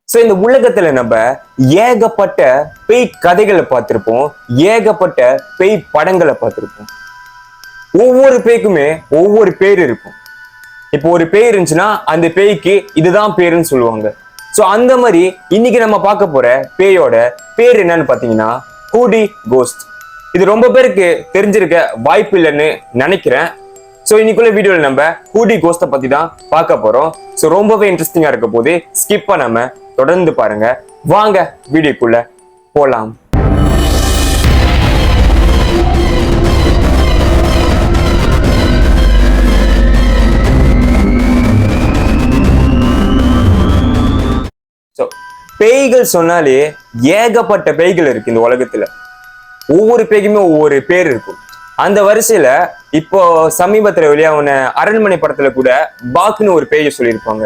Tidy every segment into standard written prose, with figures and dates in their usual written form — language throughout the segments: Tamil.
சோ இந்த உலகத்துல நம்ம ஏகப்பட்ட பேய் கதைகளை பார்த்திருப்போம், ஏகப்பட்ட பேய் படங்களை பார்த்திருப்போம். ஒவ்வொரு பேய்க்குமே ஒவ்வொரு பேர் இருக்கும். இப்போ ஒரு பேய் இருந்துச்சுன்னா அந்த பேய்க்கு இதுதான் பேருன்னு சொல்லுவாங்க. சோ அந்த மாதிரி இன்னைக்கு நம்ம பார்க்க போற பேயோட பேர் என்னன்னு பாத்தீங்கன்னா ஹூடி கோஸ்ட். இது ரொம்ப பேருக்கு தெரிஞ்சிருக்க வாய்ப்பு இல்லைன்னு நினைக்கிறேன். சோ இன்னைக்குள்ள வீடியோல நம்ம ஹூடி கோஸ்ட பத்தி தான் பார்க்க போறோம். சோ ரொம்பவே இன்ட்ரெஸ்டிங்கா இருக்க போது ஸ்கிப் பண்ணாம தொடர்ந்து பாருங்க. வாங்க வீடியோக்குள்ள போலாம். பேய்கள் சொன்னாலே ஏகப்பட்ட பேய்கள் இருக்கு இந்த உலகத்துல. ஒவ்வொரு பேய்க்குமே ஒவ்வொரு பேர் இருக்கும். அந்த வரிசையில இப்போ சமீபத்துல வெளியான அரண்மனை படத்துல கூட பாக்குன்னு ஒரு பேயை சொல்லியிருப்பாங்க.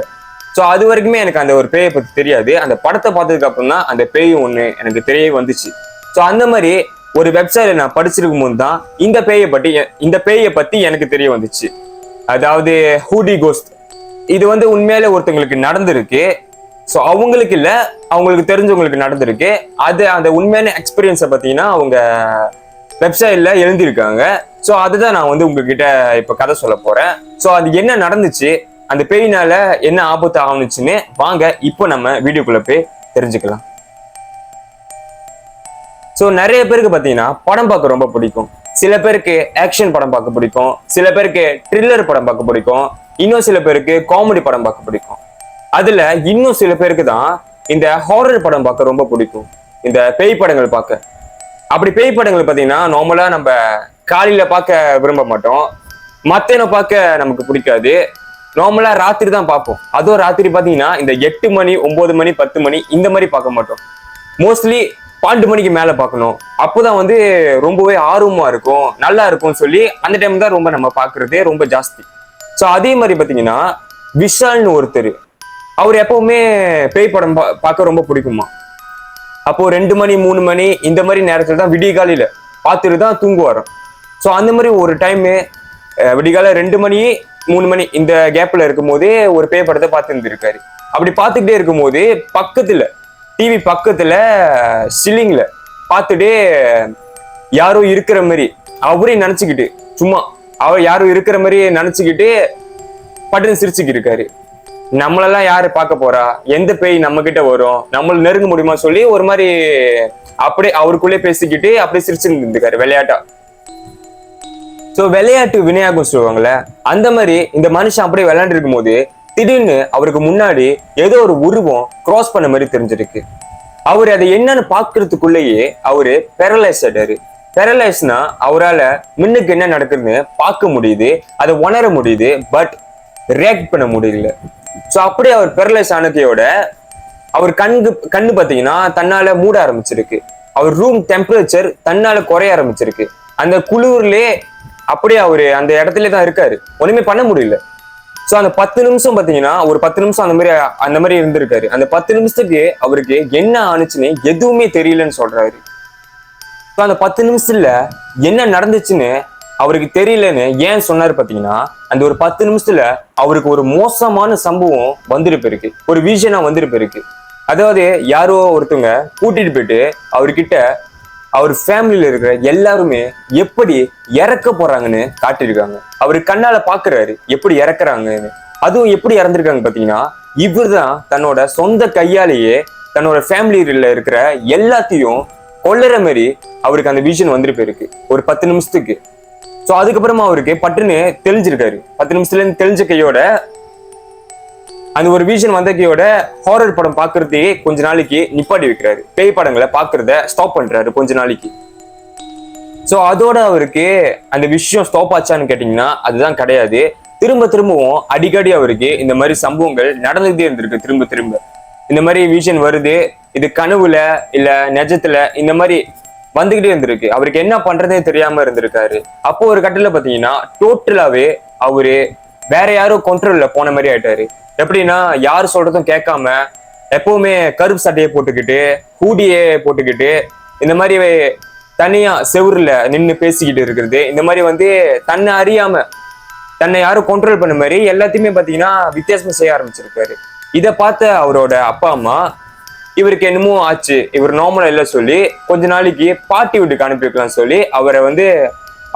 சோ அது வரைக்குமே எனக்கு அந்த ஒரு பேயை பத்தி தெரியாது. அந்த படத்தை பார்த்ததுக்கு அப்புறம் தான் அந்த பேய் ஒண்ணு எனக்கு தெரிய வந்துச்சு. சோ அந்த மாதிரி ஒரு வெப்சைட்ல நான் படிச்சிருக்கும் போது தான் இந்த பேயை பத்தி எனக்கு தெரிய வந்துச்சு. அதாவது ஹூடி கோஸ்ட். இது உண்மையில ஒருத்தங்களுக்கு நடந்திருக்கு. ஸோ அவங்களுக்கு இல்லை, அவங்களுக்கு தெரிஞ்சவங்களுக்கு நடந்திருக்கு. அது அந்த உண்மையான எக்ஸ்பீரியன்ஸை பார்த்தீங்கன்னா அவங்க வெப்சைட்ல எழுதியிருக்காங்க. ஸோ அதுதான் நான் உங்ககிட்ட இப்போ கதை சொல்ல போறேன். ஸோ அது என்ன நடந்துச்சு, அந்த பேயினால என்ன ஆபத்து ஆகுனுச்சுன்னு வாங்க இப்போ நம்ம வீடியோக்குள்ள போய் தெரிஞ்சுக்கலாம். ஸோ நிறைய பேருக்கு பார்த்தீங்கன்னா படம் பார்க்க ரொம்ப பிடிக்கும். சில பேருக்கு ஆக்ஷன் படம் பார்க்க பிடிக்கும், சில பேருக்கு த்ரில்லர் படம் பார்க்க பிடிக்கும், இன்னும் சில பேருக்கு காமெடி படம் பார்க்க பிடிக்கும். அதுல இன்னும் சில பேருக்கு தான் இந்த ஹாரர் படம் பார்க்க ரொம்ப பிடிக்கும், இந்த பேய் படங்கள் பார்க்க. அப்படி பேய் படங்கள் பார்த்தீங்கன்னா நார்மலா நம்ம காலையில பார்க்க விரும்ப மாட்டோம், மத்தியானோ பார்க்க நமக்கு பிடிக்காது. நார்மலா ராத்திரி தான் பார்ப்போம். அதுவும் ராத்திரி பார்த்தீங்கன்னா இந்த 8 மணி 9 மணி 10 மணி இந்த மாதிரி பார்க்க மாட்டோம். மோஸ்ட்லி 12 மணிக்கு மேல பார்க்கணும். அப்போதான் ரொம்பவே ஆர்வமா இருக்கும், நல்லா இருக்கும்னு சொல்லி அந்த டைம் தான் ரொம்ப நம்ம பார்க்கறதே ரொம்ப ஜாஸ்தி. ஸோ அதே மாதிரி பார்த்தீங்கன்னா விஷால்னு ஒருத்தர், அவர் எப்பவுமே பேய் படம் பார்க்க ரொம்ப பிடிக்குமா. அப்போ 2 மணி 3 மணி இந்த மாதிரி நேரத்துல தான் விடிய காலையில பார்த்துட்டு தான் தூங்குவார். ஸோ அந்த மாதிரி ஒரு டைமு விடிகால 2 மணி 3 மணி இந்த கேப்ல இருக்கும் போதே ஒரு பேய் படத்தை பார்த்து இருந்திருக்காரு. அப்படி பார்த்துக்கிட்டே இருக்கும் போது பக்கத்துல டிவி பக்கத்துல சில்லிங்ல பார்த்துட்டே யாரோ இருக்கிற மாதிரி அவரே நினைச்சுக்கிட்டு, சும்மா அவர் யாரோ இருக்கிற மாதிரி நினைச்சுக்கிட்டு பட்டுன்னு சிரிச்சுக்கிட்டு இருக்காரு. நம்மளெல்லாம் யாரு பார்க்க போறா, எந்த பேய் நம்ம கிட்ட வரும், நம்மள நெருங்க முடியுமா சொல்லி ஒரு மாதிரி அப்படியே அவருக்குள்ளே பேசிக்கிட்டு அப்படியே சிரிச்சுட்டு இருந்திருக்காரு விளையாட்டா. சோ விளையாட்டு வினையாகும் சொல்லுவாங்கல்ல, அந்த மாதிரி இந்த மனுஷன் அப்படியே விளையாண்டு இருக்கும் போது திடீர்னு அவருக்கு முன்னாடி ஏதோ ஒரு உருவம் கிராஸ் பண்ண மாதிரி தெரிஞ்சிருக்கு. அவரு அதை என்னன்னு பாக்குறதுக்குள்ளேயே அவரு பேரலைஸ் ஆயிட்டாரு. பேரலைஸ்னா அவரால் முன்னுக்கு என்ன நடக்குதுன்னு பார்க்க முடியுது, அதை உணர முடியுது, பட் ரியாக்ட் பண்ண முடியல. ஸோ அப்படியே அவர் பேரலைஸ் ஆனதையோட அவர் கண்ணு பார்த்தீங்கன்னா தன்னால மூட ஆரம்பிச்சிருக்கு. அவர் ரூம் டெம்பரேச்சர் தன்னால குறைய ஆரம்பிச்சிருக்கு. அந்த குளிர்லயே அப்படியே அவரு அந்த இடத்துல தான் இருக்காரு, ஒண்ணுமே பண்ண முடியல. ஸோ அந்த 10 நிமிஷம் பார்த்தீங்கன்னா ஒரு 10 நிமிஷம் அந்த மாதிரி இருந்திருக்காரு. அந்த 10 நிமிஷத்துக்கு அவருக்கு என்ன ஆணுச்சுன்னு எதுவுமே தெரியலன்னு சொல்றாரு. ஸோ அந்த 10 நிமிஷத்துல என்ன நடந்துச்சுன்னு அவருக்கு தெரியலன்னு ஏன் சொன்னாரு பாத்தீங்கன்னா, அந்த ஒரு 10 நிமிஷத்துல அவருக்கு ஒரு மோசமான சம்பவம் வந்துருப்பிருக்கு, ஒரு விஷனா வந்துருப்பிருக்கு. அதாவது யாரோ ஒருத்தவங்க கூட்டிட்டு போயிட்டு அவர்கிட்ட அவர் ஃபேமிலியில இருக்கிற எல்லாருமே எப்படி இறக்க போறாங்கன்னு காட்டியிருக்காங்க. அவரு கண்ணால பாக்குறாரு எப்படி இறக்குறாங்கன்னு. அதுவும் எப்படி இறந்துருக்காங்க பாத்தீங்கன்னா, இவர் தான் தன்னோட சொந்த கையாலேயே தன்னோட ஃபேமிலியில இருக்கிற எல்லாத்தையும் கொல்லுற மாதிரி அவருக்கு அந்த விஷன் வந்துருப்பிருக்கு ஒரு 10 நிமிஷத்துக்கு. ஸோ அதுக்கப்புறமா அவருக்கு பட்டுன்னு தெளிஞ்சிருக்காரு. 10 நிமிஷத்துல இருந்து தெளிஞ்ச கையோட அந்த ஒரு விஷன் வந்த கையோட ஹாரர் படம் பாக்குறதே கொஞ்ச நாளைக்கு நிப்பாட்டி வைக்கிறாரு. பேய் படங்களை பாக்குறத ஸ்டாப் பண்றாரு கொஞ்ச நாளைக்கு. ஸோ அதோட அவருக்கு அந்த விஷயம் ஸ்டாப் ஆச்சான்னு கேட்டீங்கன்னா அதுதான் கிடையாது. திரும்பவும் அடிக்கடி அவருக்கு இந்த மாதிரி சம்பவங்கள் நடந்துகிட்டே இருந்திருக்கு. திரும்ப இந்த மாதிரி விஷன் வருது, இது கனவுல இல்ல நிஜத்துல இந்த மாதிரி வந்துகிட்டே இருந்திருக்கு. அவருக்கு என்ன பண்றதே தெரியாம இருந்திருக்காரு. அப்போ ஒரு கட்டத்துல பாத்தீங்கன்னா டோட்டலாவே அவரு வேற யாரும் கண்ட்ரோல்ல போன மாதிரி ஆயிட்டாரு. எப்படின்னா யாரு சொல்றதும் கேட்காம எப்பவுமே கருப்பு சட்டையை போட்டுக்கிட்டு ஹூடியே போட்டுக்கிட்டு இந்த மாதிரி தனியா செவுருல நின்று பேசிக்கிட்டு இருக்கிறது, இந்த மாதிரி தன்னை அறியாம தன்னை யாரும் கண்ட்ரோல் பண்ண மாதிரி எல்லாத்தையுமே பாத்தீங்கன்னா வித்தியாசமா செய்ய ஆரம்பிச்சிருக்காரு. இதை பார்த்த அவரோட அப்பா அம்மா இவருக்கு என்னமோ ஆச்சு, இவர் நார்மலா இல்ல சொல்லி கொஞ்ச நாளைக்கு பாட்டி வீட்டுக்கு அனுப்பி வைக்கலாம் சொல்லி அவரை வந்து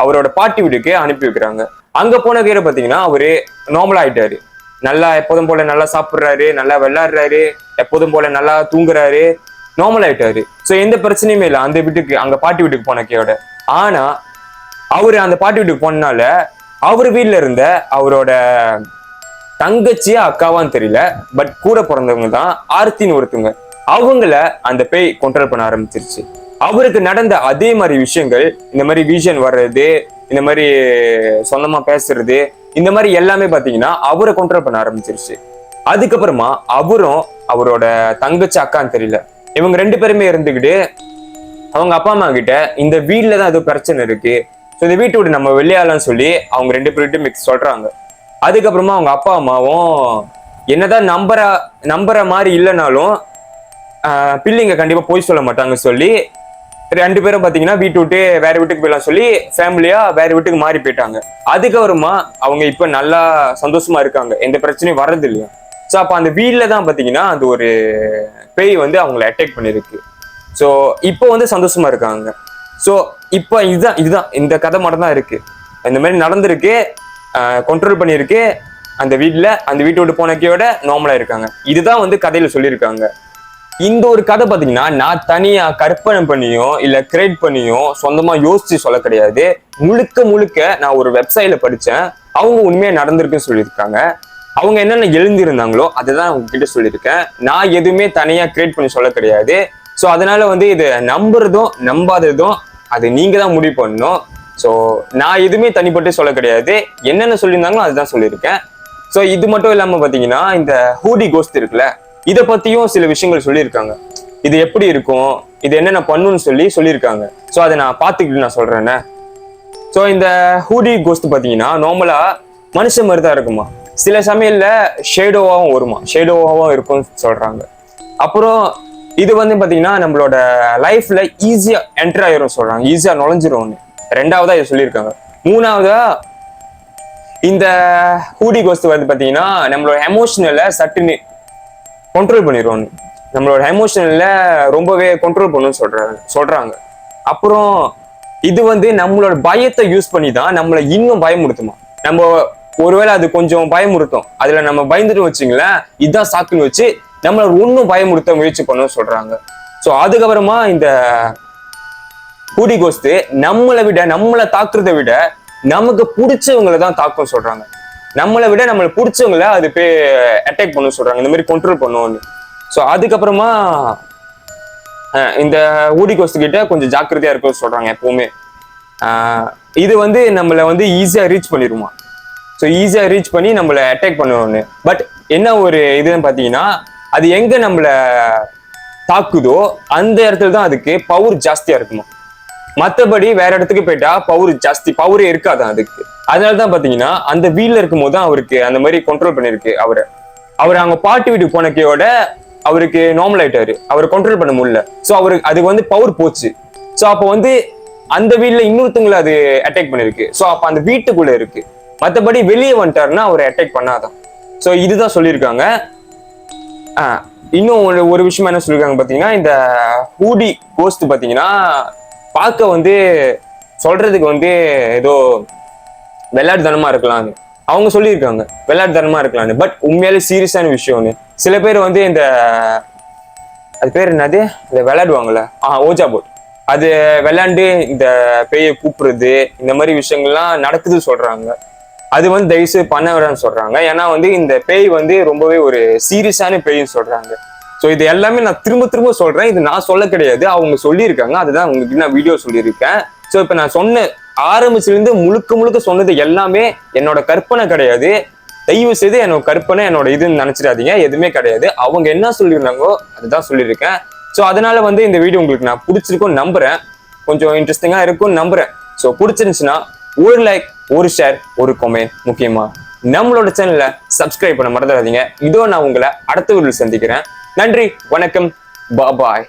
அவரோட பாட்டி வீட்டுக்கு அனுப்பி வைக்கிறாங்க. அங்க போன கையில பாத்தீங்கன்னா அவரு நார்மலா ஆயிட்டாரு. நல்லா எப்போதும் போல நல்லா சாப்பிடுறாரு, நல்லா விளையாடுறாரு, எப்போதும் போல நல்லா தூங்குறாரு, நார்மல் ஆயிட்டாரு. சோ எந்த பிரச்சனையுமே இல்லை அந்த வீட்டுக்கு, அங்க பாட்டி வீட்டுக்கு போன கையோட. ஆனா அவரு அந்த பாட்டி வீட்டுக்கு போனால அவர் வீட்டுல இருந்த அவரோட தங்கச்சியா அக்காவான்னு தெரியல, பட் கூட பிறந்தவங்க தான் ஆர்த்தின்னு ஒருத்தவங்க, அவங்கள அந்த பேய் கண்ட்ரோல் பண்ண ஆரம்பிச்சிருச்சு. அவருக்கு நடந்த அதே மாதிரி விஷயங்கள், இந்த மாதிரி விஷன் வர்றது, இந்த மாதிரி சொந்தமா பேசுறது, இந்த மாதிரி எல்லாமே பாத்தீங்கன்னா அவரை கண்ட்ரோல் பண்ண ஆரம்பிச்சிருச்சு. அதுக்கப்புறமா அவரும் அவரோட தங்கச்சி அக்கான்னு தெரியல, இவங்க 2 பேருமே இருந்துக்கிட்டு அவங்க அப்பா அம்மா கிட்ட இந்த வீட்டுல தான் ஏதோ பிரச்சனை இருக்கு, இந்த வீட்டை விட்டு நம்ம வெளியாகலாம்னு சொல்லி அவங்க 2 பேர்கிட்ட சொல்றாங்க. அதுக்கப்புறமா அவங்க அப்பா அம்மாவும் என்னதான் நம்புற மாதிரி இல்லைனாலும் பிள்ளைங்க கண்டிப்பா போய் சொல்ல மாட்டாங்க சொல்லி 2 பேரும் பாத்தீங்கன்னா வீட்டு விட்டு வேற வீட்டுக்கு போயிடலாம் சொல்லி ஃபேமிலியா வேற வீட்டுக்கு மாறி போயிட்டாங்க. அதுக்கப்புறமா அவங்க இப்ப நல்லா சந்தோஷமா இருக்காங்க, எந்த பிரச்சனையும் வர்றது இல்லையா. ஸோ அப்ப அந்த வீட்டுல தான் பாத்தீங்கன்னா அந்த ஒரு பேய் வந்து அவங்களை அட்டாக் பண்ணிருக்கு. ஸோ இப்போ வந்து சந்தோஷமா இருக்காங்க. ஸோ இப்போ இதுதான் இந்த கதை மட்டும் தான் இருக்கு. இந்த மாதிரி நடந்திருக்கு, கண்ட்ரோல் பண்ணியிருக்கு அந்த வீட்டை விட்டு போனக்கையோட நார்மலா இருக்காங்க. இதுதான் வந்து கதையில சொல்லியிருக்காங்க. இந்த ஒரு கதை பாத்தீங்கன்னா நான் தனியா கற்பனை பண்ணியோ இல்ல கிரியேட் பண்ணியோ சொந்தமா யோசிச்சு சொல்ல கிடையாது. முழுக்க நான் ஒரு வெப்சைட்ல படிச்சேன், அவங்க உண்மையா நடந்திருக்குன்னு சொல்லியிருக்காங்க. அவங்க என்னென்ன எழுந்திருந்தாங்களோ அதுதான் அவங்க கிட்ட சொல்லியிருக்கேன். நான் எதுவுமே தனியா கிரியேட் பண்ணி சொல்ல கிடையாது. ஸோ அதனால வந்து இது நம்புறதும் நம்பாததும் அது நீங்க தான் முடிவு பண்ணணும். ஸோ நான் எதுவுமே தனிப்பட்டு சொல்ல கிடையாது, என்னென்ன சொல்லியிருந்தாங்களோ அதுதான் சொல்லியிருக்கேன். ஸோ இது மட்டும் இல்லாம பாத்தீங்கன்னா இந்த ஹூடி கோஸ்ட் இருக்குல்ல, இதை பத்தியும் சில விஷயங்கள் சொல்லியிருக்காங்க. இது எப்படி இருக்கும், இது என்னென்ன பண்ணுன்னு சொல்லியிருக்காங்க. ஸோ அதை நான் பார்த்துக்கிட்டு நான் சொல்றேன்னு. ஸோ இந்த ஹூடி கோஸ்ட் பாத்தீங்கன்னா நார்மலா மனுஷன் மாதிரி தான் இருக்குமா, சில சமயம்ல ஷேடோவாகவும் வருமா, ஷேடோவாகவும் இருக்கும்னு சொல்றாங்க. அப்புறம் இது வந்து பாத்தீங்கன்னா நம்மளோட லைஃப்ல ஈஸியா என்டர் ஆயிரும் சொல்றாங்க, ஈஸியா நுழைஞ்சிரும். 2வதா இதை சொல்லியிருக்காங்க. 3வதா இந்த ஹூடி கோஸ்ட் வந்து பாத்தீங்கன்னா நம்மளோட எமோஷனலை சட்டுன்னு கண்ட்ரோல் பண்ணிடுவோம், நம்மளோட எமோஷனல்ல ரொம்பவே கண்ட்ரோல் பண்ணுன்னு சொல்றாங்க. அப்புறம் இது வந்து நம்மளோட பயத்தை யூஸ் பண்ணி தான் நம்மளை இன்னும் பயமுறுத்துமா. நம்ம ஒருவேளை அது கொஞ்சம் பயமுறுத்தும், அதுல நம்ம பயந்துட்டு வச்சுங்களேன், இதுதான் சாக்குன்னு வச்சு நம்மள இன்னும் பயமுறுத்த முயற்சி பண்ணணும்னு சொல்றாங்க. ஸோ அதுக்கப்புறமா இந்த ஹூடி கோஸ்ட் நம்மளை தாக்குறதை விட நமக்கு பிடிச்சவங்களை தான் தாக்கும் சொல்றாங்க. நம்மளை பிடிச்சவங்கள அது போய் அட்டாக் பண்ண சொல்றாங்க, இந்த மாதிரி கண்ட்ரோல் பண்ணுவோம்னு. ஸோ அதுக்கப்புறமா இந்த ஹூடி கோஸ்ட் கிட்ட கொஞ்சம் ஜாக்கிரதையா இருக்கும் சொல்றாங்க எப்பவுமே. இது வந்து நம்மளை வந்து ஈஸியா ரீச் பண்ணிடுமா. ஸோ ஈஸியா ரீச் பண்ணி நம்மளை அட்டாக் பண்ணுவோம்னு. பட் என்ன ஒரு இதுன்னு பாத்தீங்கன்னா அது எங்க நம்மள தாக்குதோ அந்த இடத்துல தான் அதுக்கு பவர் ஜாஸ்தியா இருக்குமா. மற்றபடி வேற இடத்துக்கு போயிட்டா பவரே இருக்காதான் அதுக்கு. அதனாலதான் பாத்தீங்கன்னா அந்த வீட்ல இருக்கும் போது தான் அவருக்கு அந்த மாதிரி கண்ட்ரோல் பண்ணிருக்கு. அவர் அவங்க பாட்டி வீட்டுக்கு போனக்கையோட அவருக்கு நார்மல் ஆயிட்டாரு, அவர் கண்ட்ரோல் பண்ண முடியல. ஸோ அதுக்கு வந்து பவர் போச்சு. ஸோ அப்போ வந்து அந்த வீட்டுல இன்னொருத்தவங்களை அது அட்டாக் பண்ணிருக்கு. ஸோ அப்ப அந்த வீட்டுக்குள்ள இருக்கு, மற்றபடி வெளியே வந்துட்டாருன்னா அவரை அட்டாக் பண்ணாதான். ஸோ இதுதான் சொல்லியிருக்காங்க. இன்னும் ஒரு விஷயம் என்ன சொல்லியிருக்காங்க பாத்தீங்கன்னா இந்த ஹூடி கோஸ்ட் பாத்தீங்கன்னா பார்க்க வந்து சொல்றதுக்கு வந்து ஏதோ விளையாட்டுத்தனமா இருக்கலாம்னு அவங்க சொல்லியிருக்காங்க, விளையாட்டுத்தனமா இருக்கலாம்னு. பட் உண்மையாலே சீரியஸான விஷயம்னு. சில பேர் வந்து அது பேர் என்னது, இந்த விளையாடுவாங்கல்ல ஓஜா போர்ட், அது விளையாண்டு இந்த பேயை கூப்பிடுறது, இந்த மாதிரி விஷயங்கள்லாம் நடக்குது சொல்றாங்க. அது வந்து தயவுசெய்து பண்ண வேடான்னு சொல்றாங்க. ஏன்னா வந்து இந்த பேய் வந்து ரொம்பவே ஒரு சீரியஸான பேய்ன்னு சொல்றாங்க. ஸோ இது எல்லாமே நான் திரும்ப சொல்றேன், இது நான் சொல்ல கிடையாது, அவங்க சொல்லியிருக்காங்க, அதுதான் உங்களுக்கு நான் வீடியோ சொல்லியிருக்கேன். ஸோ இப்போ நான் சொன்ன ஆரம்பிச்சிலிருந்து முழுக்க சொன்னது எல்லாமே என்னோட கற்பனை கிடையாது. தயவு செய்து என்னோட கற்பனை என்னோட இதுன்னு நினைச்சிடாதீங்க, எதுவுமே கிடையாது. அவங்க என்ன சொல்லியிருந்தாங்களோ அதுதான் சொல்லியிருக்கேன். ஸோ அதனால வந்து இந்த வீடியோ உங்களுக்கு நான் பிடிச்சிருக்கும் நம்புறேன், கொஞ்சம் இன்ட்ரெஸ்டிங்கா இருக்கும்னு நம்புறேன். ஸோ பிடிச்சிருந்துச்சுன்னா ஒரு லைக், ஒரு ஷேர், ஒரு கமெண்ட், முக்கியமா நம்மளோட சேனலை சப்ஸ்கிரைப் பண்ண மறந்துடாதீங்க. இதோ நான் உங்களை அடுத்த வீடியோவில் சந்திக்கிறேன். நன்றி, வணக்கம், பாய்.